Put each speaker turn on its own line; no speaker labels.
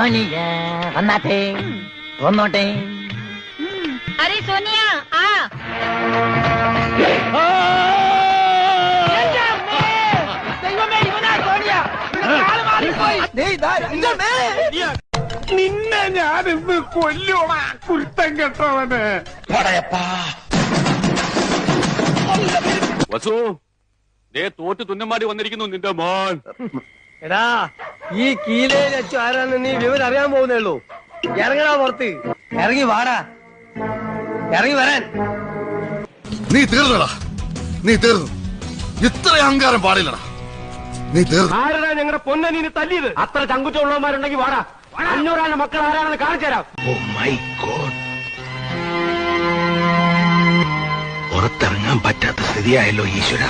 സോനിയ വന്നാട്ടെ വന്നോട്ടെ.
അരെ സോനിയ ആ
നിന്നെ ഞാനിന്ന് കൊല്ലോടാ കുരുത്തം കെട്ടവന്.
വസു ദേ തോറ്റ് തുന്നമാടി വന്നിരിക്കുന്നു നിന്റെ മോൻ.
എടാ ഈ കീലയിൽ വെച്ചു ആരാന്ന് നീ വിവരം അറിയാൻ പോകുന്നേ ഉള്ളൂ. ഇറങ്ങടാ പുറത്ത്, ഇറങ്ങി വാടാ, ഇറങ്ങി വരാൻ.
നീ തീർന്നടാ, നീ തീർന്നു. ഇത്ര അഹങ്കാരം പാടില്ലടാ, നീ തീർന്നു.
ആരടാ ഞങ്ങളുടെ പൊന്നെ നീ തല്ലിയത്? അത്ര ചങ്കുറ്റുള്ളവന്മാരുണ്ടെങ്കിൽ വാടാ, 500 മക്കൾ ആരാണെന്ന് കാണിച്ചു തരാം.
പുറത്തിറങ്ങാൻ പറ്റാത്ത സ്ഥിതിയായല്ലോ ഈശ്വര.